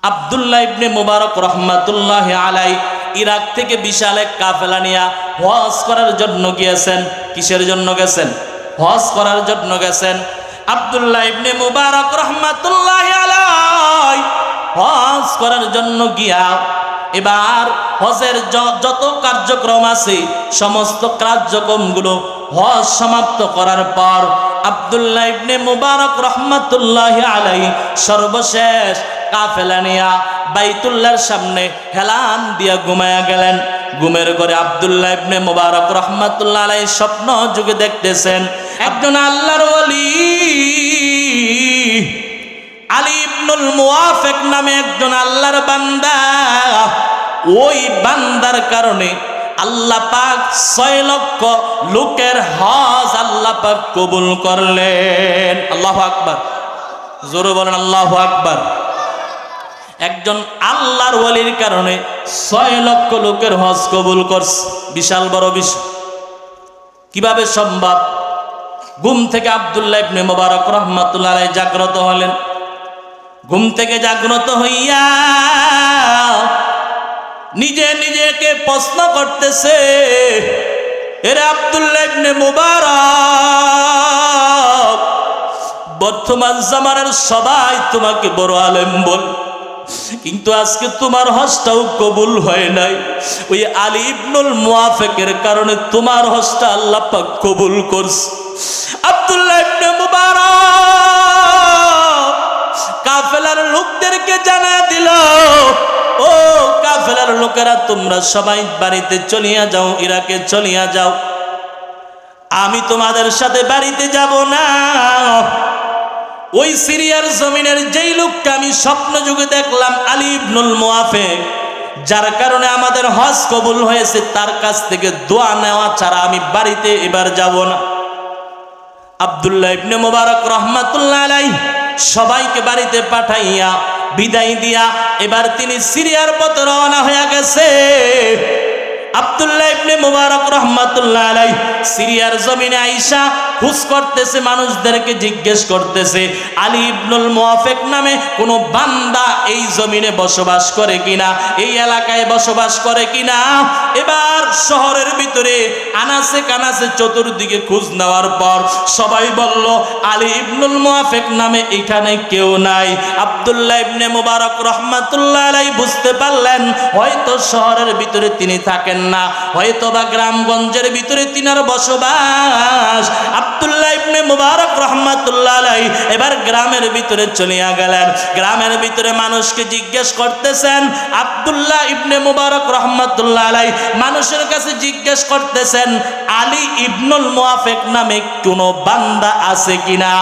আব্দুল্লাহ ইবনে মুবারক রহমাতুল্লাহি আলাইহি ইরাক থেকে বিশাল এক কাফেলা নিয়ে হজ করার জন্য গিয়েছেন। কিসের জন্য গেছেন? হজ করার জন্য গেছেন। আব্দুল্লাহ ইবনে মুবারক রহমাতুল্লাহি আলাইহি হজ করার জন্য গিয়া এবার হজের যত কার্যক্রম আছে সমস্ত কার্যক্রমগুলো হজ সমাপ্ত করার পর আব্দুল্লাহ ইবনে মুবারক রহমাতুল্লাহি আলাইহি সর্বশেষ কাফেলা নিয়া বাইতুল্লাহর সামনে হেলান দিয়া ঘুমায়া গেলেন। ঘুমের ঘরে আব্দুল্লাহ ইবনে মুবারক রহমাতুল্লাহি আলাইহি স্বপ্ন যুগে দেখতেছেন একজন আল্লাহর ওলি আলী ইবনুল মুওয়াফিক নামে একজন আল্লাহর বান্দা। ওই বান্দার কারণে আল্লাহ পাক 6 লক্ষ লোকের হজ আল্লাহ পাক কবুল করলেন। আল্লাহু আকবার, জোরে বলেন আল্লাহু আকবার। একজন আল্লাহর ওলির কারণে 6 লক্ষ লোকের হজ কবুল করছে, বিশাল বড় বিষয়। কিভাবে সম্ভব? ঘুম থেকে আব্দুল্লাহ ইবনে মুবারক রহমাতুল্লাহি আলাইহি জাগ্রত হলেন। ঘুম থেকে জাগ্রত হইয়া নিজে নিজেকে প্রশ্ন করতেছে, এরে আব্দুল্লাহ ইবনে মুবারক, বর্তমান জামানার সবাই তোমাকে বড় আলেম বল, কিন্তু আজকে তোমার হজটাও কবুল হয় নাই। ওই আলী ইবনুল মুওয়াফিকের কারণে তোমার হজটা আল্লাহ পাক কবুল করছে। আব্দুল্লাহ ইবনে মুবারক কাফেলার লোকদেরকে জানা দিল, ও কাফেলার লোকেরা, তোমরা সবাই বাড়িতে চলিয়া যাও, ইরাকে চলিয়া যাও, আমি তোমাদের সাথে বাড়িতে যাব না। ওই সিরিয়ার জমিনের যেই লোকটা আমি স্বপ্ন যুগে দেখলাম আলী ইবনুল মুওয়াফিক, যার কারণে আমাদের হজ কবুল হয়েছে, তার কাছ থেকে দোয়া নেওয়া ছাড়া আমি বাড়িতে এবার যাব না। আব্দুল্লাহ ইবনে মুবারক রহমাতুল্লাহি আলাইহি সবাইকে বাড়িতে পাঠাইয়া বিদায় দিয়া এবার তিনি সিরিয়ার পথে রওনা হয়ে গেছে। আব্দুল্লাহ ইবনে মুবারক রহমাতুল্লাহি আলাইহি সিরিয়ার জমিনে আইসা খোঁজ করতেছে, মানুষদেরকে জিজ্ঞেস করতেছে আলী ইবনুল মুওয়াফিক নামে কোনো বান্দা এই জমিনে বসবাস করে কিনা, এই এলাকায় বসবাস করে কিনা। এবার শহরের ভিতরে আনাসে কানাসে চতুর্দিকে খোঁজ নেওয়ার পর সবাই বলল আলী ইবনুল মুওয়াফিক নামে এখানে কেউ নাই। আব্দুল্লাহ ইবনে মুবারক রহমাতুল্লাহি আলাইহি বুঝতে পারলেন হয়তো শহরের ভিতরে তিনি থাকেন না, হয়তো বা গ্রামগঞ্জের ভিতরে তিনার বসবাস। আব্দুল্লাহ ইবনে মুবারক রহমাতুল্লাহি আলাইহি এবার গ্রামের ভিতরে চলিয়া গেলেন। গ্রামের ভিতরে মানুষকে জিজ্ঞেস করতেছেন, আব্দুল্লাহ ইবনে মুবারক রহমাতুল্লাহি আলাইহি মানুষের কাছে জিজ্ঞেস করতেছেন আলী ইবনুল মুওয়াফিক নামে কোনো বান্দা আছে কিনা।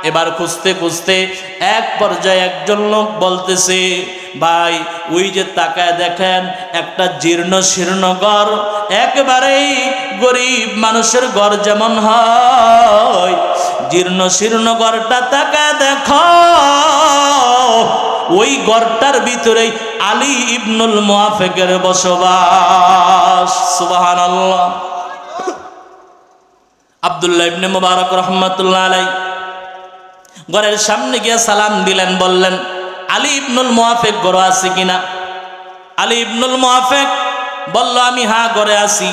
এবার খুঁজতে খুঁজতে এক পর্যায়ে একজন লোক বলতেছে, ভাই ওই যে তাকায় দেখেন একটা জীর্ণ শীর্ণ ঘর, একেবারেই গরিব মানুষের ঘর যেমন হয়, জীর্ণ শীর্ণ ঘরটা তাকায় দেখো, ওই ঘরটার ভিতরেই আলী ইবনুল মুওয়াফিকের বসবাস। সুবহানাল্লাহ। আব্দুল্লাহ ইবনে মুবারক রহমাতুল্লাহি আলাইহি ঘরের সামনে গিয়ে সালাম দিলেন, বললেন আলী ইবনুল মুওয়াফিক ঘরে আছে কিনা। আলী ইবনুল মুওয়াফিক বলল, আমি হ্যাঁ ঘরে আছি,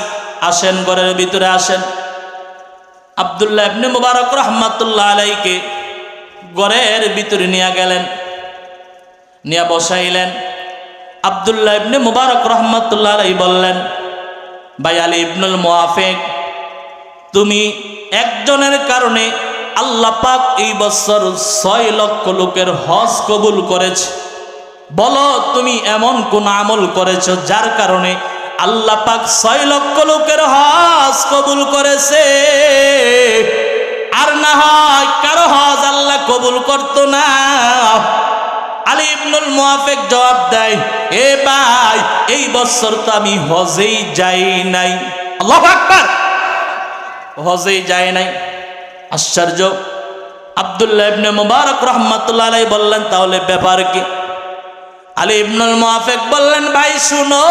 আসেন ঘরের ভিতরে আসেন। আব্দুল্লাহ ইবনে মুবারক রহমাতুল্লাহি আলাইহিকে ঘরের ভিতরে নিয়ে গেলেন, নিয়ে বসাইলেন। আব্দুল্লাহ ইবনে মুবারক রহমাতুল্লাহি আলাইহি বললেন, ভাই আলী ইবনুল মুওয়াফিক, তুমি একজনের কারণে আল্লাহ পাক এই বছর 6 লক্ষ লোকের হজ কবুল করেছে। বলো তুমি এমন কোন আমল করেছো যার কারণে আল্লাহ পাক 6 লক্ষ লোকের হজ কবুল করেছে, আর না হয় কারো হজ আল্লাহ কবুল করতো না। আলী ইবনুল মুওয়াফিক জবাব দেয়, এ ভাই এই বছর তো আমি হজেই যাই নাই। আল্লাহু আকবার। হজেই যায় নাই। আশ্চর্য। আব্দুল্লাহ ইবনে মুবারক রহমাতুল্লাহি আলাইহি বললেন, তাহলে ব্যাপার কি? আলী ইবনুল মুওয়াফিক বললেন, ভাই শুনো,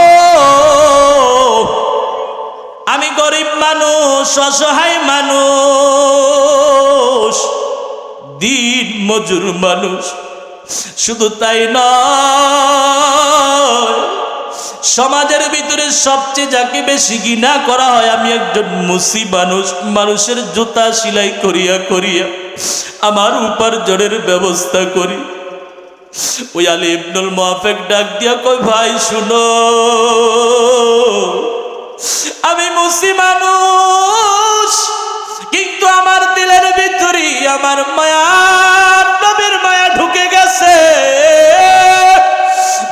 আমি গরিব মানুষ, অসহায় মানুষ, দিন মজুর মানুষ, শুধু তাই নয়, সমাজের ভিতরে সবচেয়ে যাকে বেশি ঘৃণা করা হয়, আমি একজন মুসি মানুষ, মানুষের জুতা সেলাই করিয়া করিয়া আমার উপার্জনের ব্যবস্থা করি। ওই আলী ইবনুল মুআফিক ডাক দিয়া কই, ভাই শুনো, আমি মুসি মানুষ, কিন্তু আমার দিলের ভিতরে আমার মায়া, নবীর মায়া ঢুকে গেছে।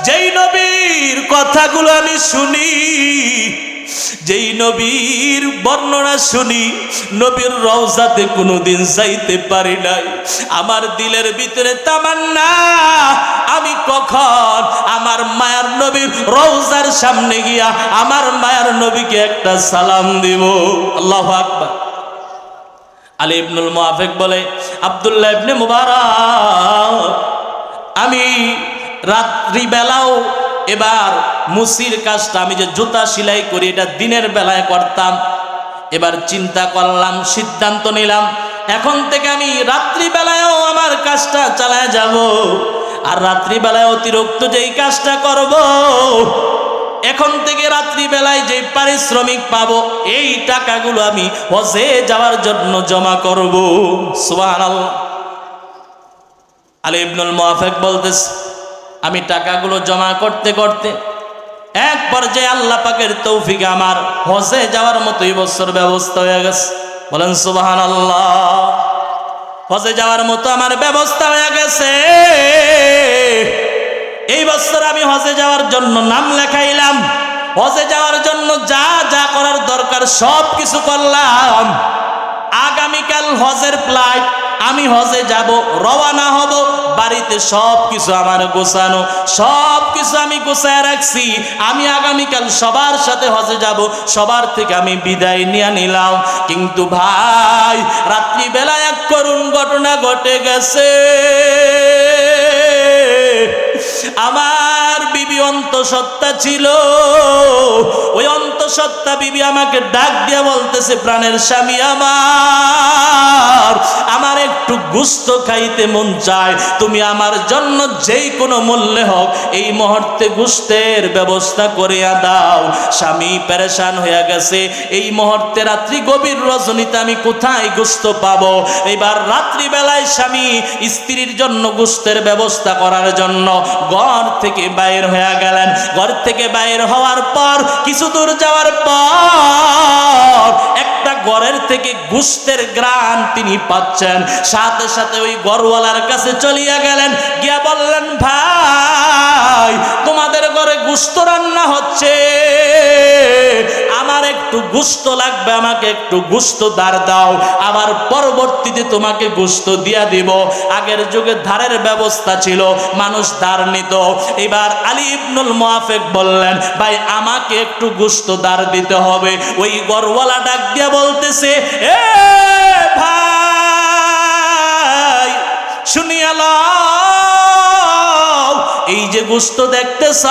যেই নবীর কথাগুলো আমি শুনি, যেই নবীর বর্ণনা শুনি, নবীর রওজাতে কোনোদিন যাইতে পারি নাই। আমার দিলের ভিতরে তামান্না, আমি কখন আমার মায়ার নবীর রওজার সামনে গিয়া আমার মায়ার নবীকে একটা সালাম দিব। আল্লাহু আকবার। আলী ইবনুল মুআফিক বলে, আব্দুল্লাহ ইবনে মুবারক, আমি রাত্রি বেলাও এবার মুসির কাজটা, আমি যে জুতা সেলাই করি এটা দিনের বেলায় করতাম। এবার চিন্তা করলাম, সিদ্ধান্ত নিলাম, এখন থেকে আমি রাত্রিবেলায়ও আমার কাজটা চালায় যাব। আর রাত্রিবেলায় অতিরিক্ত যেই কাজটা করব, এখন থেকে রাত্রিবেলায় যে পারিশ্রমিক পাবো, এই টাকাগুলো আমি হজে যাওয়ার জন্য জমা করব। সুবহানাল্লাহ। আলী ইবনুল মুআফিক বলতেছে, আমি টাকাগুলো জমা করতে করতে এক পর্যায়ে আল্লাহ পাকের তৌফিকে আমার হজে যাওয়ার মতো এই বছর ব্যবস্থা হয়ে গেছে। বলেন সুবহানাল্লাহ। হজে যাওয়ার মতো আমার ব্যবস্থা হয়ে গেছে। এই বছর আমি হজে যাওয়ার জন্য নাম লেখাইলাম। হজে যাওয়ার জন্য যা যা করার দরকার সব কিছু করলাম। আগামীকাল হজের ফ্লাইট, আমি হজে যাব, রওনা হব। বাড়িতে সব কিছু আমার গোছানো, সব কিছু আমি গোছায় রাখছি। আমি আগামীকাল সবার সাথে হজে যাব, সবার থেকে আমি বিদায় নিয়ে নিলাম। কিন্তু ভাই, রাত্রিবেলা এক করুণ ঘটনা ঘটে গেছে। আমার বিবি অন্তঃসত্ত্বা ছিল। ওই অন্তঃসত্ত্বা বিবি আমাকে ডাক দিয়ে বলতেছে, প্রাণের স্বামী আমার একটু গোশত খাইতে মন চায়, তুমি আমার জন্য যেই কোনো মূল্যে হোক এই মুহূর্তে গোশতের ব্যবস্থা করিয়া দাও। স্বামী পেরেশান হয়ে গেছে, এই মুহূর্তে রাত্রি গভীর রজনীতে আমি কোথায় গোশত পাবো? এবার রাত্রিবেলায় স্বামী স্ত্রীর জন্য গোশতের ব্যবস্থা করার জন্য ঘর থেকে বাইর হয়ে গেলেন। ঘর থেকে বাইর হওয়ার পর কিছু দূর যাওয়ার পর একটা ঘরের থেকে গোশতের ঘ্রাণ তিনি পাচ্ছেন। সাথে সাথে ওই ঘরওয়ালার কাছে চলিয়া গেলেন, গিয়া বললেন, ভাই, তোমাদের ঘরে গোশত রান্না হচ্ছে, আমার একটু গোশত লাগবে, আমাকে একটু গোশত ধার দাও, আবার পরবর্তীতে তোমাকে গোশত দিয়া দিব। আগের যুগে ধারের ব্যবস্থা ছিল, মানুষ ধার নিত। এবার আলী ইবনুল মুআফিক বললেন, ভাই, আমাকে একটু গোশত ধার দিতে হবে। ওই ঘরওয়ালা ডাক দিয়া বলতেছে, এ ভাই, শুনিয়া লও, এই যে গোশত দেখতেছ,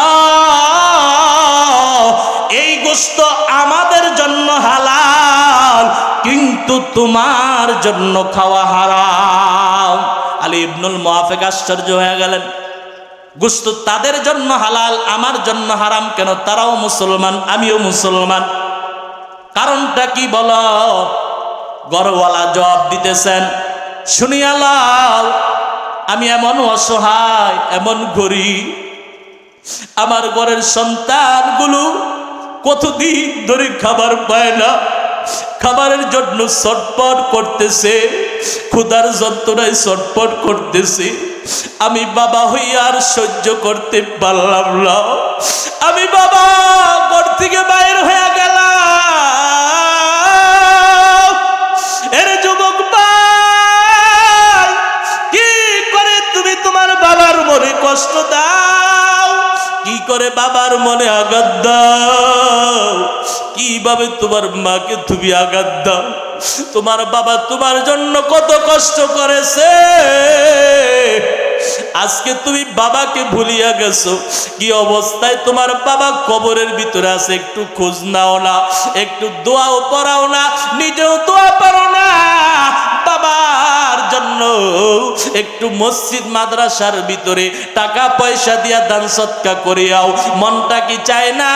এই গোশত আমাদের জন্য হালাল, কিন্তু তোমার জন্য খাওয়া হারাম। আলী ইবনুল মুআফিক আশ্চর্য হয়ে গেলেন, গোশত তাদের জন্য হালাল, আমার জন্য হারাম কেন? তারাও মুসলমান, আমিও মুসলমান, কারণটা কি বলো? ঘরওয়ালা জবাব দিতেছেন, শুনিয়া লও, আমি এমন অসহায়, এমন গরিব, আমার ঘরের সন্তানগুলো কতদিন ধরে খাবার পায় না, খাবারের জন্য ছটফট করতেছে, ক্ষুধার যন্ত্রণায় ছটফট করতেছে। আমি বাবা হইয়া আর সহ্য করতে পারলাম না। আমি বাবা ঘর থেকে বাইর হয়ে গেলাম। এর যুবক ভাই, কি করে তুমি তোমার বাবার মনে কষ্ট দাও? কি করে বাবার মনে আঘাত দাও? কিভাবে তোমার মাকে তুমি আঘাত দাও? তোমার বাবা তোমার জন্য কত কষ্ট করেছে, আজকে তুমি বাবাকে ভুলিয়া গেছো। কি অবস্থায় তোমার বাবা কবরের ভিতরে আছে, একটু খোঁজ নাও না, একটু দোয়াও পড়াও না, নিজেও দোয়া পারো না। বাবার জন্য জন্য একটু মসজিদ মাদ্রাসার ভিতরে টাকা পয়সা দিয়া দান সৎকা করিয়াও। মনটা কি চায় না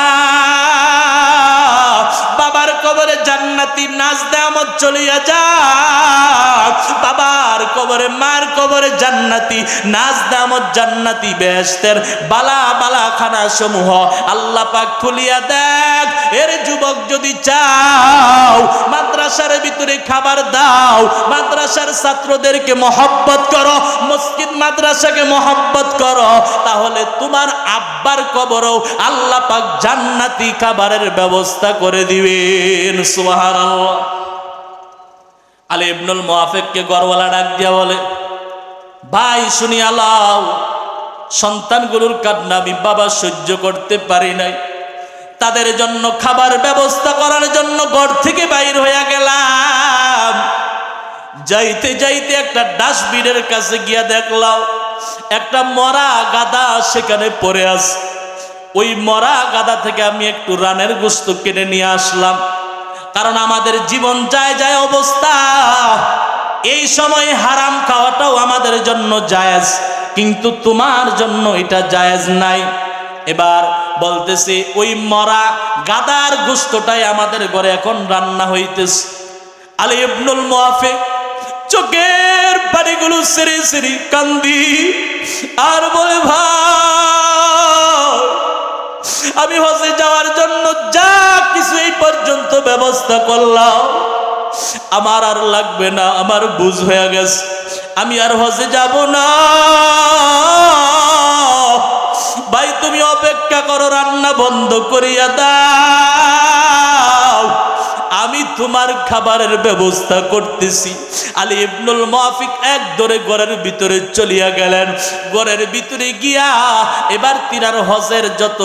বাবার কবরে জান্নাতি নাজ নেয়ামত চলিয়া যাক? বাবার কবরে মার কবরে জান্নাতি নাজ নেয়ামত জান্নাতি বেহেশতের বালা বালা খানা সমূহ আল্লাহ পাক খুলিয়া দেখ। এর যুবক যদি চাও মাদ্রাসার ভিতরে খাবার দাও, মাদ্রাসার ছাত্রদেরকে মহব্বত করো, মসজিদ মাদ্রাসাকে মহব্বত করো, তাহলে তোমার আব্বার কবরও আল্লাহ পাক জান্নাতি খাবারের ব্যবস্থা করে দিবেন। সুবহানাল্লাহ। আলী ইবনুল মুআফিককে ঘরওয়ালা ডাক দিয়া বলে, ভাই শুনিয়া লাও, সন্তানগুলোর কান্না আমি বাবা সহ্য করতে পারি নাই, তাদের জন্য খাবার ব্যবস্থা করার জন্য ঘর থেকে বাইর হইয়া গেলাম। যাইতে যাইতে একটা ডাস্টবিনের কাছে গিয়া দেখলাম একটা মরা গাদা সেখানে পড়ে আছে। ওই মরা গাদা থেকে আমি একটু রানের গোশত কিনে নিয়ে আসলাম, কারণ আমাদের জীবন যায় যায় অবস্থা, এই সময় হারাম খাওয়াটাও আমাদের জন্য জায়েজ, কিন্তু তোমার জন্য এটা জায়েজ নাই। এবার বলতেছে ওই মরা গাদার গোশতটাই আমাদের ঘরে এখন রান্না হইতেছে। আলী ইবনুল মুআফিক চোখের পানিগুলো সেরে সেরে কান্দি আর বলে, ভাই আমি হজে যাওয়ার জন্য যা কিছু এই পর্যন্ত ব্যবস্থা করলাম আমার আর লাগবে না, আমার বুঝ হয়ে গেছে, আমি আর হজে যাব না। ভাই তুমি অপেক্ষা করো, রান্না বন্ধ করিয়া দাও, আমি তোমার খাবারের ব্যবস্থা করতেছি। আলী ইবনুল মুআফিক এক দৌড়ে ঘরের ভিতরে চলিয়া গেলেন। ঘরের ভিতরে গিয়া এবার তিনার হজের যত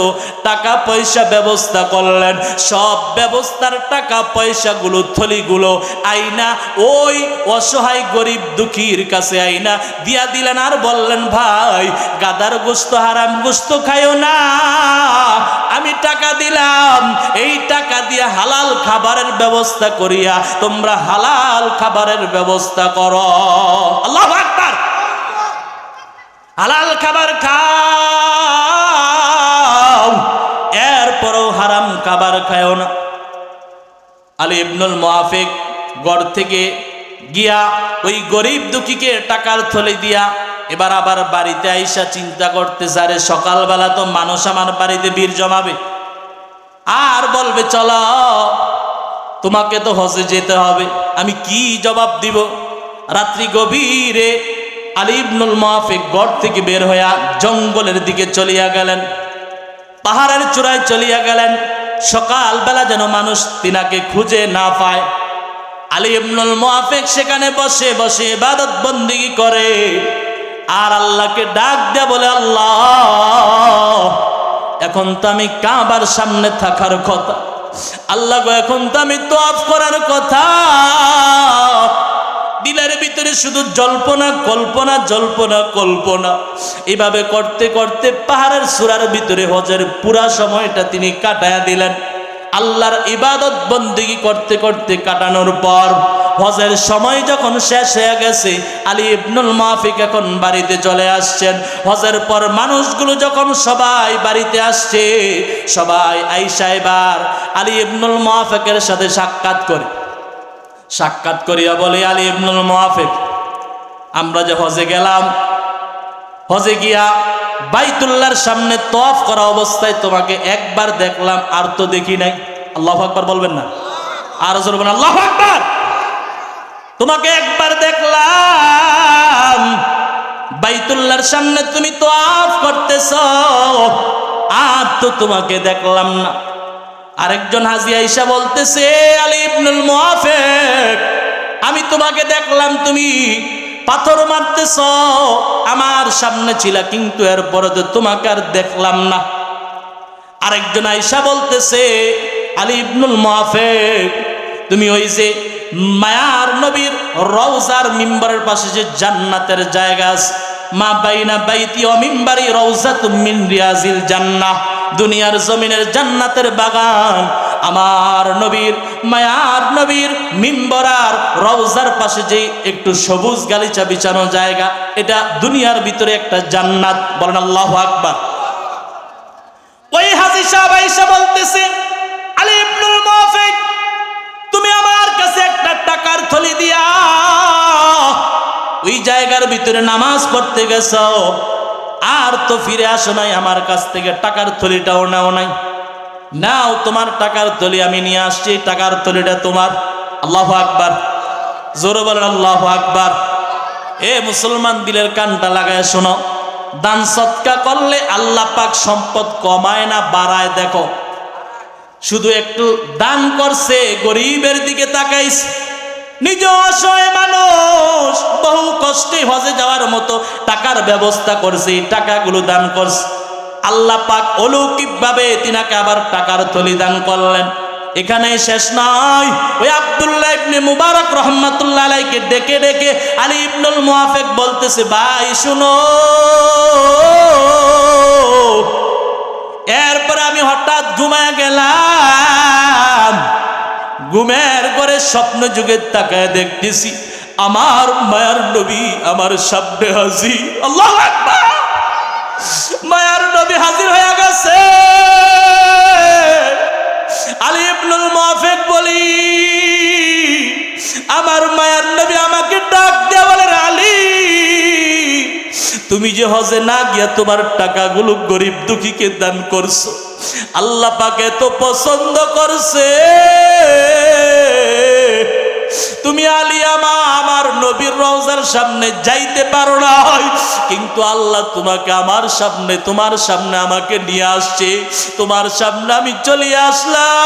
টাকা পয়সা ব্যবস্থা করলেন, সব ব্যবস্থার টাকা পয়সাগুলো থলিগুলো আইনা ওই অসহায় গরিব দুঃখীর কাছে আইনা দিয়া দিলেন। আর বললেন, ভাই গাদার গোশত হারাম গোশত খাইও না, আমি টাকা দিলাম, এই টাকা দিয়ে হালাল খাবারের ব্যবস্থা করিয়া তোমরা হালাল খাবারের ব্যবস্থা করো। আল্লাহু আকবার। হালাল খাবার খাও, এরপরও হারাম খাবার খাও না। আলী ইবনুল মুআফিক ঘর থেকে গিয়া ওই গরিব দুঃখীকে টাকার থলে দিয়া এবার আবার বাড়িতে আইসা চিন্তা করতে সারে, সকালবেলা তো মানুষ আমার বাড়িতে ভিড় জমাবে আর বলবে চলো তোমাকে তো হজে যেতে হবে, আমি কি জবাব দিব? রাত্রি গভীরে আলী ইবনুল মুআফিক ঘর থেকে বের হইয়া জঙ্গলের দিকে চলিয়া গেলেন, পাহাড়ের চূড়ায় চলিয়া গেলেন। সকালবেলা যেন মানুষ তিনাকে খুঁজে না পায়। আলী ইবনুল মুআফিক সেখানে বসে বসে ইবাদত বন্দেগী করে আর আল্লাহকে ডাক দেয়া বলে, আল্লাহ এখন তো আমি কাবার সামনে থাকার কথা, আল্লাহ গো এখন তো আমি তওয়াফ করার কথা। দিলের ভিতরে শুধু জল্পনা কল্পনা, জল্পনা কল্পনা, এইভাবে করতে করতে পাহাড়ের চূড়ার ভিতরে হজের পুরা সময়টা তিনি কাটায়া দিলেন। আল্লাহর ইবাদত বন্দেগী করতে করতে কাটানোর পর হজের সময় যখন শেষ হয়ে গেছে, আলী ইবনুল মুআফিক এখন বাড়িতে চলে আসছেন। হজের পর মানুষগুলো যখন সবাই বাড়িতে আসছে, সবাই আইসা এবার আলী ইবনুল মুআফিকের সাথে সাক্ষাৎ করিয়া বলে, আলী ইবনুল মুআফিক আমরা যে হজে গেলাম, হজে গিয়া বাইতুল্লাহর সামনে তওয়াফ করা অবস্থায় তোমাকে একবার দেখলাম, আর তো দেখি নাই। আল্লাহু আকবার বলবেন না? আর জোরে বলেন আল্লাহু আকবার। তোমাকে একবার দেখলাম বাইতুল্লাহর সামনে তুমি তওয়াফ করতেছো, আর তো তোমাকে দেখলাম না। আরেকজন হাজী আয়েশা বলতেছে, আলী ইবনুল মুআফিক আমি তোমাকে দেখলাম তুমি পাথর মারতেছ, আমার সামনে ছিল, কিন্তু এরপরে তো তোমাকে আর দেখলাম না। আরেকজন আয়েশা বলতেছে, আলী ইবনুল মুআফিক তুমি ওই যে মায়ার নবীর রওজার মিম্বরের পাশে যে জান্নাতের জায়গা আছে, মা বাইনা বাইতি ওয়া মিম্বারি রাউযাতুম মিন রিয়াজিল জান্নাহ, দুনিয়ার জমিনের জান্নাতের বাগান আমার নবীর মায়ার নবীর মিম্বর আর রওজার পাশে যে একটু সবুজ গালিচা বিছানো জায়গা, এটা দুনিয়ার ভিতরে একটা জান্নাত। বলেন আল্লাহু আকবার। ওই হাজী সাহেব আয়েশা বলতেছে, আলী ইবনুল মুআফিক, তুমি আমার কাছে একটা টাকার থলি দিয়া ওই জায়গার ভিতরে নামাজ পড়তে গেছো, আর তো ফিরে আসো নাই, আমার কাছ থেকে টাকার থলিটাও নাও নাই। নাও, তোমার টাকার থলি আমি নিয়ে আসছি, টাকার থলিটা তোমার। আল্লাহু আকবার, জোরে বলেন আল্লাহু আকবার। এ মুসলমান, দিলের কানটা লাগায় শোনো, দান সদকা করলে আল্লাহ পাক সম্পদ কমায় না বাড়ায়। দেখো, শুধু একটু দান করছে, গরিবের দিকে তাকাইছে, নিজ অসহায় মানুষ বহু কষ্টে হজে যাওয়ার মতো টাকার ব্যবস্থা করছে, টাকাগুলো দান করছে। আল্লাহ পাক অলৌকিকভাবে তিনাকে আবার টাকার থলি দান করলেন। এখানে শেষ নয়, ওই আব্দুল্লাহ ইবনে মুবারক রাহমাতুল্লাহ আলাইহিকে ডেকে ডেকে আলী ইবনুল মুআফিক বলতেছে, ভাই শুনো। এরপরে আমি হঠাৎ ঘুমায় গেলাম, ঘুমের ঘরে স্বপ্ন যুগে তাকায় দেখতেছি আমার মায়ার নবী আমার সামনে হাজির। আল্লাহু আকবার, মায়ার নবী হাজির হয়ে গেছে। আলী ইবনুল মুআফিক বলি, আমার মায়ার নবী আমাকে ডাক দিয়ে বলে, আলী, তুমি যে হজে না গিয়া তোমার টাকাগুলো গরিব দুঃখীকে দান করছো, আল্লাহ পাক এত পছন্দ করছে। তুমি আলী আমার নবীর রওজার সামনে যাইতে পারো না, কিন্তু আল্লাহ তোমাকে আমার সামনে, তোমার সামনে আমাকে নিয়ে আসছে, তোমার সামনে আমি চলে আসলাম।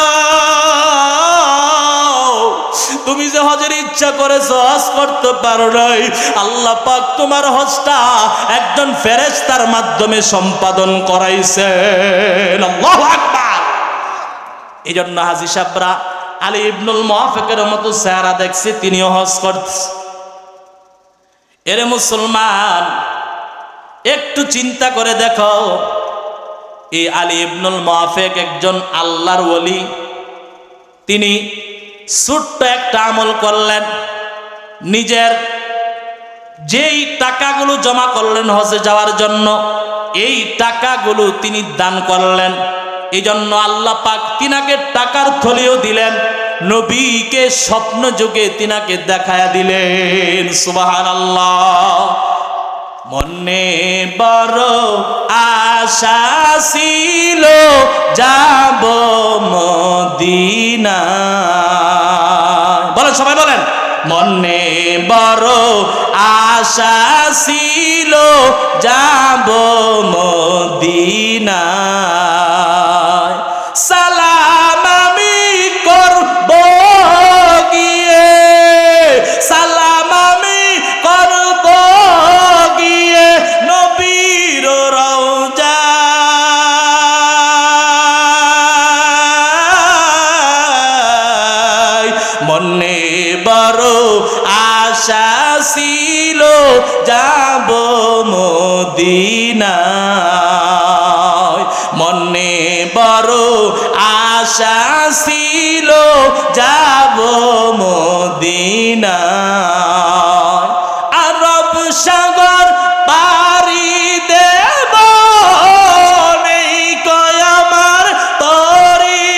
তুমি যে হজের ইচ্ছা করেছো, হজ করতে পারো নাই, আল্লাহ পাক তোমার হজটা একজন ফেরেশতার মাধ্যমে সম্পাদন করাইছেন। আল্লাহু আকবার। এই জন্য হাজী সাহেবরা আলী ইবনুল মুআফিকের মতো চেহারা দেখছে, তিনিও হজ করছে। এরে মুসলমান, একটু চিন্তা করে দেখো, এই আলী ইবনুল মুআফিক একজন আল্লাহর ওলি। তিনি ছোট্ট একটা আমল করলেন, নিজের যেই টাকাগুলো জমা করলেন হজে যাওয়ার জন্য, এই টাকাগুলো তিনি দান করলেন। এই জন্য আল্লাহ পাক তিনাকে টাকার থলিও দিলেন, নবীকে স্বপ্ন যুগে তিনাকে দেখায়া দিলেন। সুবহানাল্লাহ। মনে বড় আশা ছিল যাব মদিনা। বলেন সবাই, বলেন, মনে বড় আশা ছিল যাব মদিনা। সালাম আমি করব গিয়ে, সালাম আমি করব গিয়ে নবীর রওজায়। মনে বড় আশা ছিল যাব মদিনায়, মনে বড় আশা ছিল যাব মদিনায়। আরব সাগর পাড়ি দেব নেই কয় আমার তরি,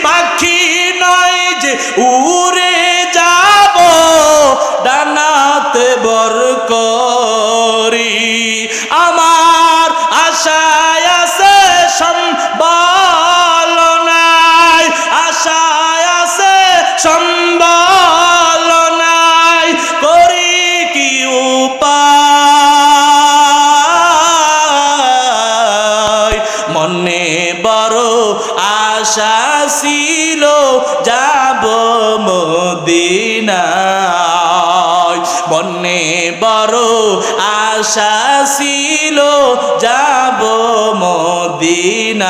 পাখি নয় যে উড়ে যাব ডানাতে বর করি। আমার আশায় আছে সম্বল নাই, আশায় আছে সম্বল নাই, করি কি উপায়। মনে বড় আশা ছিল যাব মদিনায়, মনে বড় আশা ছিল যাব মদিনায়।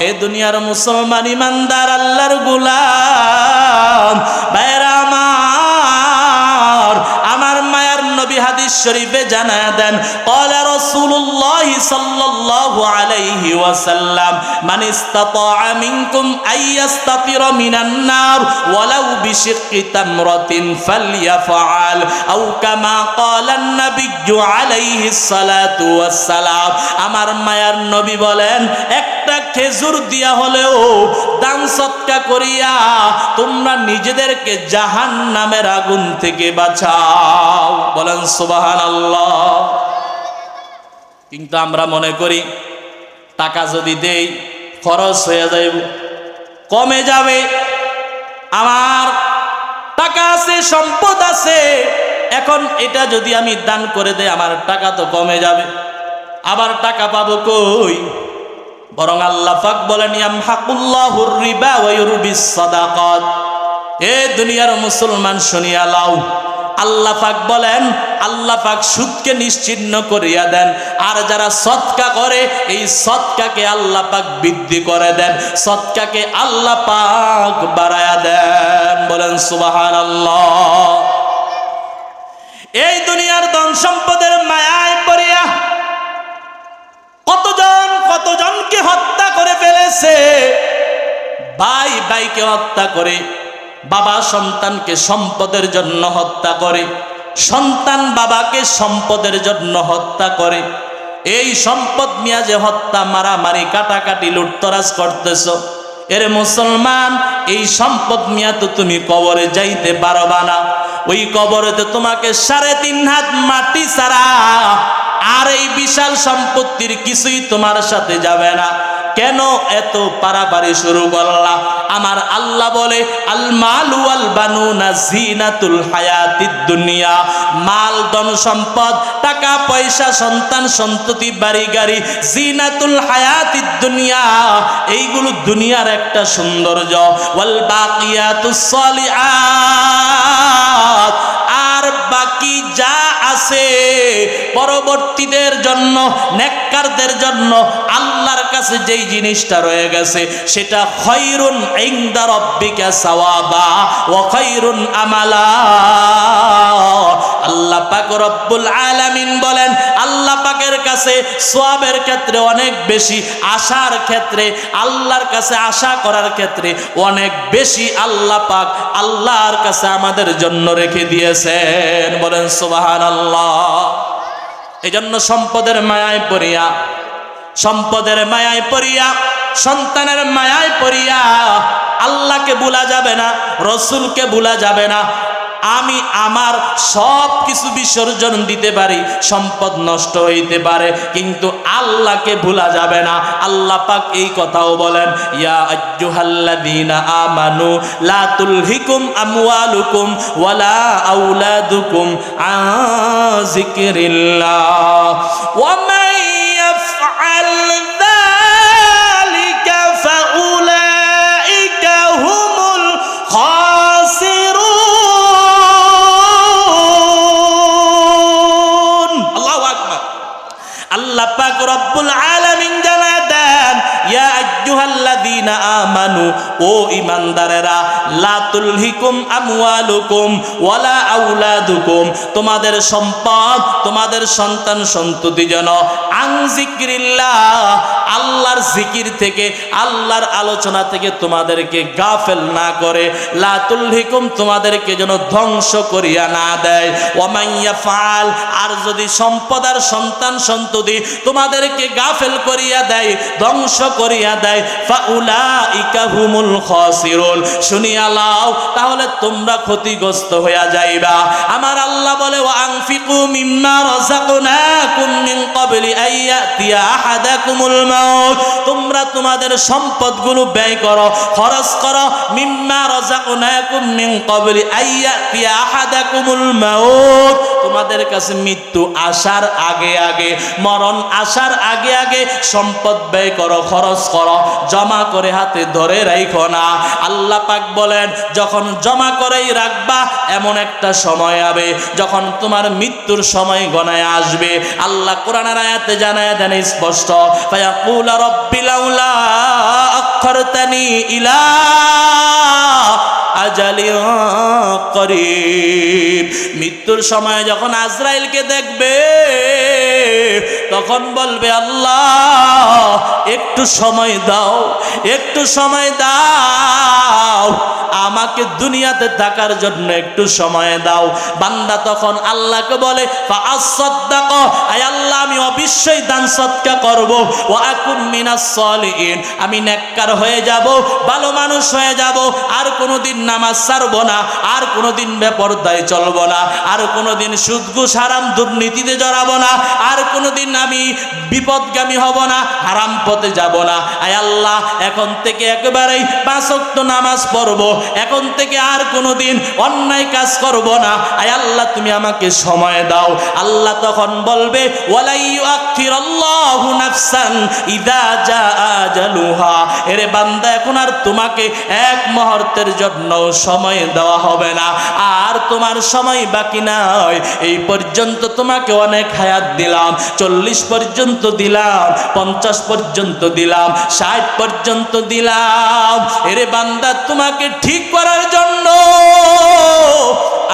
এ দুনিয়ার মুসলমান ইমানদার আল্লাহর গোলাম ভাইরা আমার, আমার মায়ার নবী হাদিস শরীফে জানায়া দেন, ক্বালা রাসূলুল্লাহ সাল্লাল্লাহু আলাইহি ওয়াসাল্লাম, মান ইসতাতাআ মিনকুম আইয়াস্তাতিরা মিনান নার ওয়ালাউ বিশিক্কি তামরাতিন ফালইয়াফআল আও কামা ক্বালান নাবিয়্যু আলাইহিস সালাতু ওয়াস সালাম। আমার মায়ার নবী বলেন, একটা খেজুর দিয়া হলেও দান সদকা করিয়া তোমরা নিজেদেরকে জাহান্নামের আগুন থেকে বাঁচাও। বলেন সুবহানাল্লাহ। কিন্তু আমরা মনে করি টাকা যদি দেই খরচ হয়ে যাবে, কমে যাবে, আমার টাকা আছে, সম্পদ আছে, এখন এটা যদি আমি দান করে দেই আমার টাকা তো কমে যাবে, আবার টাকা পাবো কই? বরং আল্লাহ পাক বলেন, ইয়ামহাকুল্লাহুর রিবা ওয়া ইউরবিস সাদাকাত। এ দুনিয়ার মুসলমান শুনিয়া লাও, আল্লাহ পাক বলেন, আল্লাহ পাক সুদকে নিশ্চিহ্ন করিয়া দেন, আর যারা সদকা করে এই সদকাকে আল্লাহ পাক বৃদ্ধি করে দেন, সদকাকে আল্লাহ পাক বাড়ায়া দেন। বলেন সুবহানাল্লাহ। এই দুনিয়ার ধন সম্পদের মায়ায় পড়িয়া কতজনকে হত্যা করে ফেলেছে। ভাই ভাইকে হত্যা করে, বাবা সন্তানকে সম্পদের জন্য হত্যা করে, সন্তান বাবাকে সম্পদের জন্য হত্যা করে। এই সম্পদ নিয়ে যে হত্যা, মারামারি, কাটাকাটি, লুটতরাজ করতেছ, এর মুসলমান, এই সম্পদ নিয়ে তো তুমি কবরে যাইতে পারবা না। ওই কবরেতে তোমাকে 3.5 হাত মাটি ছাড়া আর এই বিশাল সম্পত্তির কিছুই তোমার সাথে যাবে না। কেন এত পারাপারি শুরু করলা? আমার আল্লাহ বলে, আল মালু ওয়াল বানুনা জিনাতুল হায়াতিদ দুনিয়া। মাল, ধন সম্পদ, টাকা পয়সা, সন্তান সন্ততি, বাড়ি গাড়ি, জিনাতুল হায়াতিদ দুনিয়া, এইগুলো দুনিয়ার একটা সৌন্দর্য। ওয়াল বাকিয়াতুস সালিহাত, আর বাকি যা আছে পরবর্তীদের জন্য, নেককারদের জন্য আল্লাহর কাছে যেই জিনিসটা রয়ে গেছে সেটা খায়রুন ইনদা রাব্বিকা সাওয়াবা ওয়া খায়রুন আমালা। আল্লাহ পাক রব্বুল আলামিন বলেন, আল্লাহ পাকের কাছে সওয়াবের ক্ষেত্রে অনেক বেশি, আশার ক্ষেত্রে, আল্লাহর কাছে আশা করার ক্ষেত্রে অনেক বেশি আল্লাহ পাক আল্লাহর কাছে আমাদের জন্য রেখে দিয়েছেন। বলেন সুবহানাল্লাহ। এজন্য সম্পদের মায়ায় পড়িয়া, সম্পদের মায়ায় পড়িয়া, সন্তানের মায়ায় পড়িয়া আল্লাহকে ভুলা যাবে না, রসুলকে ভুলা যাবে না। আমি আমার সব কিছু বিসর্জন দিতে পারি, সম্পদ নষ্ট হইতে পারে, কিন্তু আল্লাহকে ভুলা যাবে না। আল্লাহ পাক এই কথাও বলেন, ইয়া আইয়ুহাল্লাযীনা আমানু লা তুলহিকুম আমওয়ালুকুম ওয়ালা আওলাদুকুম আন যিকরিল্লাহ ওয়া মান ইয়াফআল যালিকা ফাউলাইকা হুমুল খাসিরুন। আল্লাহু আকবার। আল্লাহ পাক রব্বুল আলামিন জানায় দেন, ইয়া আইয়ুহাল্লাযীনা আমানু, ও ঈমানদারেরা, লা তুলহিকুম আমওয়ালুকুম ওয়ালা আওলাদুকুম, তোমাদের সম্পদ, তোমাদের সন্তান সন্ততি যেন আন যিকরিল্লাহ, আল্লাহর জিকির থেকে, আল্লাহর আলোচনা থেকে তোমাদেরকে গাফেল না করে। লা তুলহিকুম, তোমাদেরকে যেন ধ্বংস করিয়া না দেয়। ওয়া মান ইয়াফআল, আর যদি সম্পদ আর সন্তান সন্ততি তোমাদেরকে গাফেল করিয়া দেয়, ধ্বংস করিয়া দেয়, ফাউলাইকা হুমুল খাসিরুন, শুনিয়া লাও, তাহলে তোমরা ক্ষতিগ্রস্ত হইয়া যাইবা। আমার আল্লাহ বলে, ওয়া আনফিকু মিম্মা রাযাকনাকুম মিন ক্বাবলি আইয়াতিয়া আহাদাকুমুল মাউত, তোমরা তোমাদের সম্পদগুলো ব্যয় করো, খরচ করো, মিম্মা রাযাকনাকুম মিন ক্বাবলি আইয়াতিয়া আহাদাকুমুল মাউত, তোমাদের কাছে মৃত্যু আসার আগে আগে, মরণ আসার আগে আগে সম্পদ ব্যয় করো, খরচ করো, জমা করে হাতে ধরে রাখো না। আল্লাহ পাক বলেন, যখন জমা করেই রাখবা, এমন একটা সময় হবে যখন তোমার মৃত্যুর সময় গণায় আসবে। আল্লাহ কোরআনের আয়াতে জানায় দেন স্পষ্ট, ফায়াকুল রাব্বি লাউলা আখখারতানি ইলা আজালিন করিব, মৃত্যুর সময় যখন আজরাইলকে দেখবে তখন বলবে আল্লাহ একটু সময় দাও, একটু সময় দাও, আমাকে দুনিয়াতে থাকার জন্য একটু সময় দাও। বান্দা তখন আল্লাহকে বলে ফাআসাদদাক, আয় আল্লাহ আমি অবশ্যই দান সদকা করব, ওয়া আকুম মিনাস সলিহিন, আমি নেককার হয়ে যাব, ভালো মানুষ হয়ে যাব, আর কোনোদিন নামাজ ছাড়ব না, আর কোনোদিন বেপরদায় চলব না, আর কোনোদিন সুদ ঘুষ হারাম দুর্নীতিতে জড়াবো না, আর কোনোদিন আমি বিপদগামী হব না, হারাম পথে যাব না। আয় আল্লাহ এখন থেকে একেবারেই 5 ওয়াক্ত নামাজ পড়ব, এখন থেকে আর কোনোদিন অন্যায় কাজ করব না। আয় আল্লাহ তুমি আমাকে সময় দাও। আল্লাহ তখন বলবে ওয়ালা ইউআখিরুল্লাহু নাফসান ইযা জাআ আজালুহা, এরে বান্দা এখন আর তোমাকে এক মুহূর্তের জন্য সময় দেওয়া হবে না, আর তোমার সময় বাকি নাই। এই পর্যন্ত তোমাকে অনেক হায়াত দিলাম, 40 পর্যন্ত দিলাম, 50 পর্যন্ত দিলাম, 60 পর্যন্ত দিলাম। এরে বান্দা তোমাকে ঠিক করার জন্য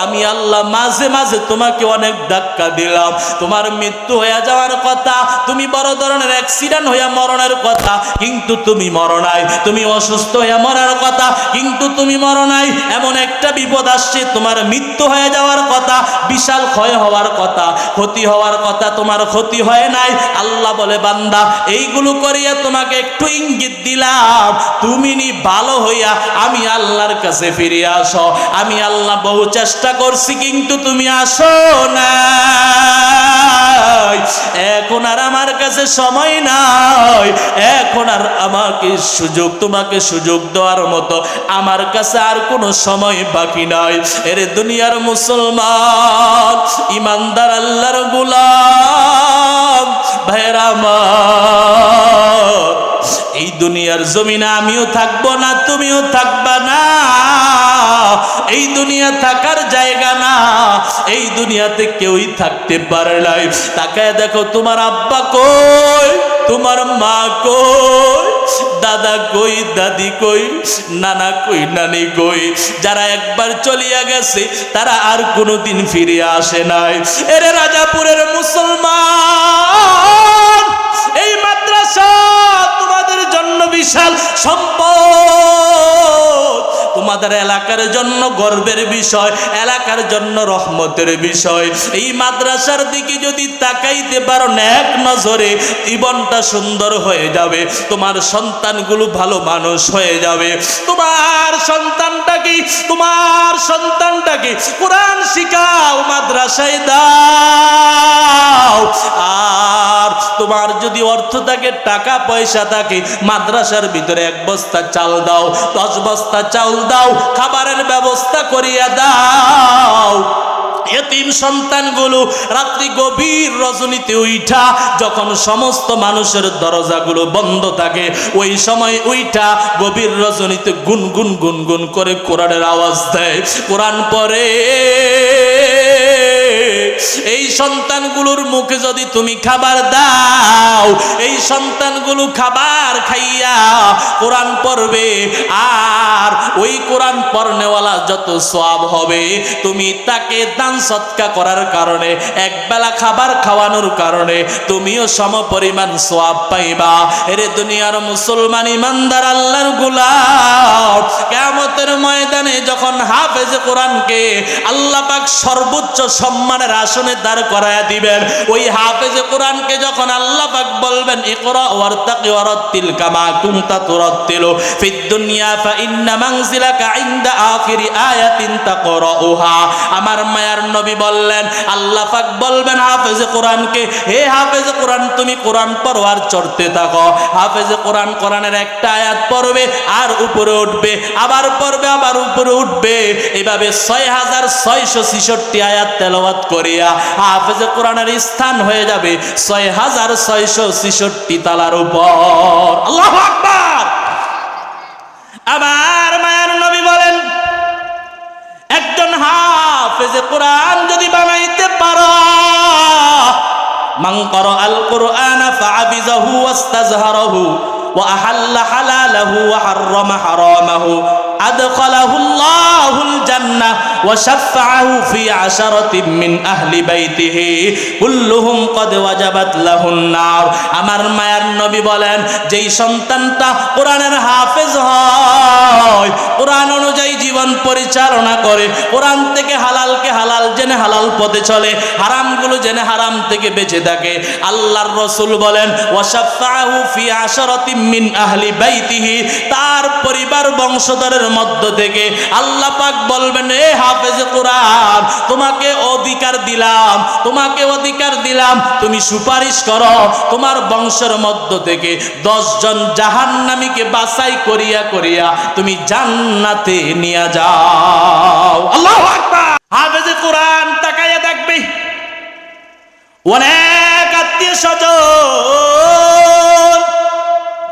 আমি আল্লাহ মাঝে মাঝে তোমাকে অনেক ধাক্কা দিলাম। তোমার মৃত্যু হয়ে যাওয়ার কথা, তুমি বড় ধরনের অ্যাক্সিডেন্ট হয়ে মরণের কথা, কিন্তু তুমি মরো নাই। তুমি অসুস্থ হয়ে মরার কথা, কিন্তু তুমি মরো নাই। এমন একটা বিপদ আসছে, তোমার মৃত্যু হয়ে যাওয়ার কথা, বিশাল ক্ষয় হওয়ার কথা, ক্ষতি হওয়ার কথা, তোমার ক্ষতি হয় নাই। আল্লাহ বলে বান্দা এইগুলো করিয়া তোমাকে একটু ইঙ্গিত দিলাম, তুমি নি ভালো হইয়া আমি আল্লাহর কাছে ফিরে আসো। আমি আল্লাহ বহু চেষ্টা করছি কিন্তু তুমি আসো না। এখন আর আমার কাছে সময় নাই, এখন আর আমাকে সুযোগ, তোমাকে সুযোগ দেওয়ার মতো আমার কাছে আর কোনো সময় বাকি নাই। এর দুনিয়ার মুসলমান ইমানদার আল্লাহর গোলাম ভাইরা আমার, এই দুনিয়ার জমিনে আমিও থাকবো না, তুমিও থাকবা না। এই দুনিয়া থাকার জায়গা না, এই দুনিয়াতে কেউই থাকতে পারে নাই। তাকায় দেখো তোমার আব্বা কই, তোমার মা কই, দাদা কই, দাদি কই, নানা কই, নানি কই। যারা একবার চলিয়া গেছে তারা আর কোনোদিন ফিরে আসে নাই। এরে রাজাপুরের মুসলমান, এই মাদ্রাসা তোমাদের জন্য বিশাল সম্পদ, তোমাদের এলাকার জন্য গর্বের বিষয়, এলাকার জন্য রহমতের বিষয়। এই মাদ্রাসার দিকে যদি তাকাইতে পারো এক নজরে, জীবনটা সুন্দর হয়ে যাবে, তোমার সন্তানগুলো ভালো মানুষ হয়ে যাবে। তোমার সন্তানটাকে কোরআন শিখাও, মাদ্রাসায় দাও। আর তোমার যদি অর্থ থাকে, টাকা পয়সা থাকে, মাদ্রাসার ভিতরে 1 বস্তা চাল দাও, 10 বস্তা চাউল দাও, খাবারের ব্যবস্থা করিয়া দাও। এতিম সন্তানগুলো রাত্রি গভীর রজনীতে উঠা, যখন সমস্ত মানুষের দরজাগুলো বন্ধ থাকে, ওই সময় উঠা গভীর রজনীতে গুনগুন গুনগুন করে কোরআনের আওয়াজ দেয়, কোরআন পড়ে। এই সন্তানগুলোর মুখে যদি তুমি খাবার দাও, এই সন্তানগুলো খাবার খাইয়া কোরআন পড়বে, আর ওই কোরআন পড়নেওয়ালা যত সওয়াব হবে, তুমি তাকে দান সদকা করার কারণে, একবেলা খাবার খাওয়ানোর কারণে তুমিও সমপরিমাণ সওয়াব পাইবা। এরে দুনিয়ার মুসলমান ইমানদার আল্লাহর গোলাম, কিয়ামতের ময়দানে যখন হাফেজে কোরআনকে আল্লাহ পাক সর্বোচ্চ সম্মানের আসনে দাঁড় করায়া দিবেন, ওই হাফেজে কোরআনকে যখন আল্লাহ পাক বলবেন ইকরা ওয়ারতাকি ওয়ারাত্তিল কামা কুনতা তুরাত্তিলু ফিদ দুনিয়া ফা ইন্না মানজিলাকা ইনদা আখিরি আয়াতিন তাকরাউহা, আমার মায়ার নবী বললেন, আল্লাহ পাক বলবেন হাফেজে কোরআনকে, হে হাফেজে কোরআন তুমি কোরআন পড়ো আর চড়তে থাকো। হাফেজে কোরআন কোরআনের একটা আয়াত পড়বে আর উপরে উঠবে, আবার পড়বে আবার উপরে উঠবে, এভাবে 6666 আয়াত তেলাওয়াত করিয়া হাফেজে কোরআনের স্থান হয়ে যাবে 6666 তালার উপর। আল্লাহু আকবার। আমার মায়ার নবী বলেন, একজন হাফেজে কোরআন যদি বানাইতে পারো, মান ক্বারা আল কুরআনা ফাআবিজাহু ওয়াস্তাজহারাহু ওয়া আহাল্লা হালালাহু ওয়া হাররামা হারামাহু আদখালাহুল্লাহুল জান্নাহ ওয়া শাফাআহু ফি আশারাতিন মিন আহলি বাইতিহি কুল্লুহুম ক্বাদ ওয়াজাবাত লাহুন নার। আমার মায়ার নবী বলেন, যেই সন্তানটা কোরআনের হাফেজ হয়, কোরআন অনুযায়ী জীবন পরিচালনা করে, কোরআন থেকে হালালকে হালাল জেনে হালাল পথে চলে, হারামগুলো জেনে হারাম থেকে বেঁচে থাকে, আল্লাহর রাসূল বলেন ওয়াশাফাআহু ফি আশারাতিন মিন আহলি বাইতিহি, তার পরিবার বংশধরের মধ্য থেকে আল্লাহ পাক বলবেন, এ হাফেজ কোরআন, তোমাকে অধিকার দিলাম, তোমাকে অধিকার দিলাম, তুমি সুপারিশ করো, তোমার বংশের মধ্য থেকে 10 জন জাহান্নামীকে বাছাই করিয়া করিয়া তুমি জান্নাতে নিয়ে যাও। আল্লাহু আকবার। হাফেজ কোরআন তাকায়া দেখবে, অনেক আত্মীয় স্বজন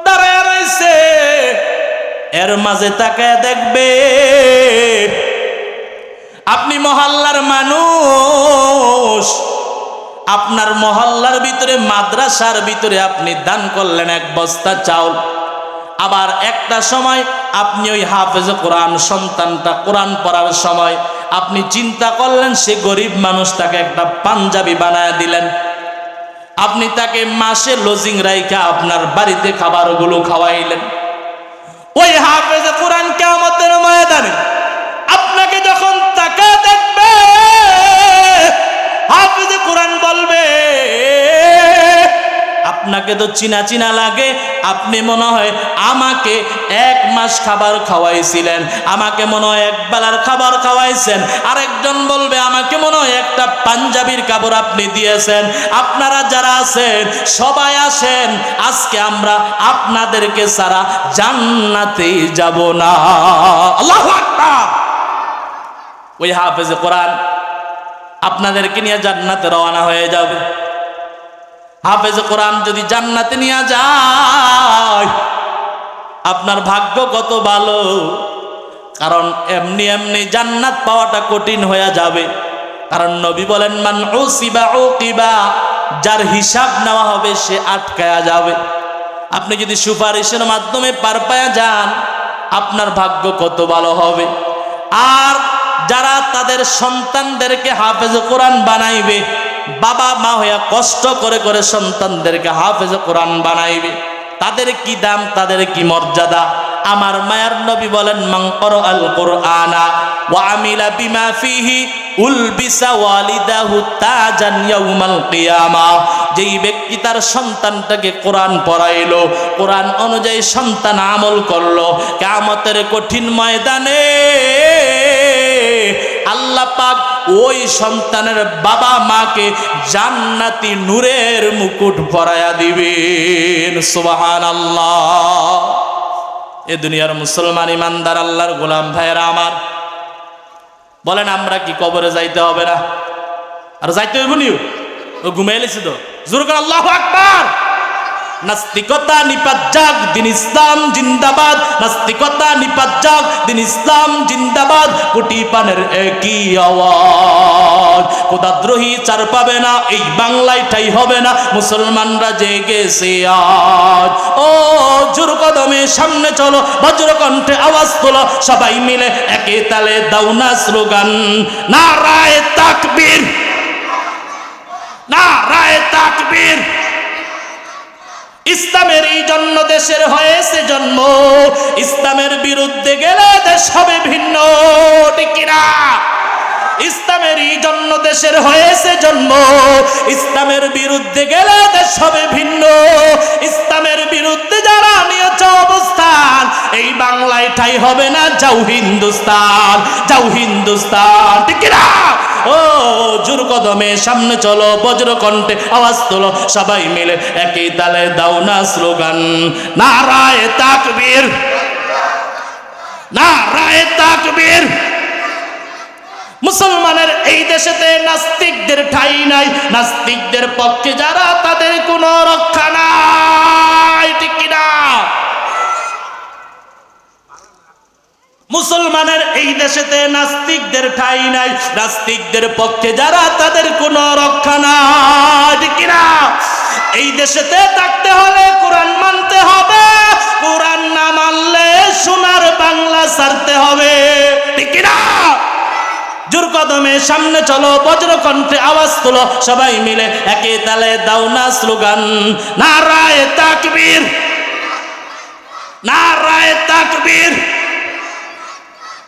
দাঁড়ায় রয়েছে, এর মাঝে তাকায় দেখবে আপনি মহল্লার মানুষ, আপনার মহল্লার ভিতরে মাদ্রাসার ভিতরে আপনি দান করলেন 1 বস্তা চাউল, আবার একটা সময় আপনি ওই হাফেজ কোরআন সন্তানটা কোরআন পড়ার সময় আপনি চিন্তা করলেন সে গরিব মানুষ, তাকে একটা পাঞ্জাবি বানায় দিলেন, আপনি তাকে মাসে লজিং রাইখা আপনার বাড়িতে খাবারগুলো খাওয়াইলেন। ওই হাফেজ কোরআন কিয়ামতের ময়দানে আপনাকে যখন তাকায় দেখবে, হাফেজ কোরআন বলবে, আপনাকে তো চিনা চিনা লাগে, আপনি মনে হয় আমাকে 1 মাস খাবার খাওয়াইছিলেন, আমাকে মনে হয় 1 বেলার খাবার খাওয়াইছেন। আরেকজন বলবে, আমাকে মনে হয় একটা পাঞ্জাবির কাপড় আপনি দিয়েছেন। আপনারা যারা আছেন সবাই আসেন, আজকে আমরা আপনাদেরকে ছাড়া জান্নাতে যাব না। আল্লাহু আকবার। ওই হাফেজ কোরআন আপনাদেরকে নিয়ে জান্নাতে রওনা হয়ে যাবে। হাফেজ কোরআন যদি জান্নাতে নিয়ে যায়, আপনার ভাগ্য কত ভালো, কারণ এমনি এমনি জান্নাত পাওয়াটা কঠিন হয়ে যাবে। কারণ নবী বলেন, মান উসিবা উকিবা, যার হিসাব নেওয়া হবে সে আটকায়া যাবে। আপনি যদি সুপারিশের মাধ্যমে পার পায়া যান, আপনার ভাগ্য কত ভালো হবে। আর যারা তাদের সন্তানদেরকে হাফেজ কোরআন বানাইবে, বাবা মা হইয়া কষ্ট করে করে সন্তানদেরকে হাফেজ কোরআন বানাইবে, তাদের কি দাম, তাদের কি মর্যাদা। আমার মায়ার নবী বলেন, মান ক্বারাআল কুরআনা ওয়া আমিলা বিমা ফিহি উলবিসা ওয়ালিদাহু তাজান ইয়াউমাল কিয়ামা। যেই ব্যক্তি তার সন্তানটাকে কোরআন পড়াইলো, কোরআন অনুযায়ী সন্তান আমল করলো, কিয়ামতের কঠিন ময়দানে আল্লাহ পাক ওই সন্তানের বাবা মাকে জান্নাতি নূরের মুকুট পরায়া দিবেন। সুবহানাল্লাহ। এ দুনিয়ার মুসলমান ইমানদার আল্লাহর গোলাম ভাইয়েরা আমার, বলেন আমরা কি কবরে যাইতে হবে না? আর যাইতে হইব নি? ও ঘুমাইলেছি তো, জোর করে আল্লাহু আকবার। নাস্তিকতা নিপাত যাক, দিন ইসলাম জিন্দাবাদ। নাস্তিকতা নিপাত যাক, দিন ইসলাম জিন্দাবাদ। কোটি পানের একই আওয়াজ, খোদাদ্রোহী চার পাবে না, এই বাংলায় ঠাই হবে না। মুসলমানরা জেগেছে আজ, ও জোর কদমে সামনে চলো, বজ্রকণ্ঠে আওয়াজ তোলো, সবাই মিলে একে তালে দাও না স্লোগান, নারায়ে তাকবীর, নারায়ে তাকবীর। ইসলামের এই জন্য দেশের হয়েছে জন্ম, ইসলামের বিরুদ্ধে গেলে দেশ হবে ভিন্ন, ঠিক কিনা? ইসলামের এই জন্য দেশের হয়েছে জন্ম, ইসলামের বিরুদ্ধে গেলে দেশ হবে ভিন্ন। ইসলামের বিরুদ্ধে যারা নিয়েছে অবস্থান, এই বাংলায় ঠাই হবে না, যাও হিন্দুস্তান, যাও হিন্দুস্তান, ঠিক কিনা? ও জোর কদমে সামনে চলো, বজ্রকণ্ঠে আওয়াজ তোলো, সবাই মিলে একই তালে দাও না স্লোগান, নারায়ে তাকবীর, নারায়ে তাকবীর। মুসলমানের এই দেশেতে নাস্তিকদের ঠাঁই নাই, নাস্তিকদের পক্ষে যারা তাদের কোনো রক্ষা নাই, ঠিক কিনা? মুসলমানের এই দেশেতে নাস্তিকদের ঠাঁই নাই, নাস্তিকদের পক্ষে যারা তাদের কোনো রক্ষা নাই, ঠিক কিনা? এই দেশেতে থাকতে হলে কোরআন মানতে হবে, কোরআন না মানলে সোনার বাংলা বাংলা ছাড়তে হবে, ঠিক কি না? জোর কদমে সামনে চলো, বজ্র কণ্ঠে আওয়াজ তুলো, সবাই মিলে একে তালে দাও না স্লোগান, নারায়ে তাকবীর, নারায়ে তাকবীর।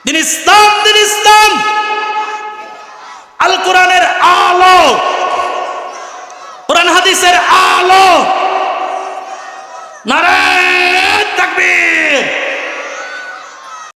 দিন ইসলাম, দিন ইসলাম, আল কোরআনের আলো, কোরআন হাদিসের আলো,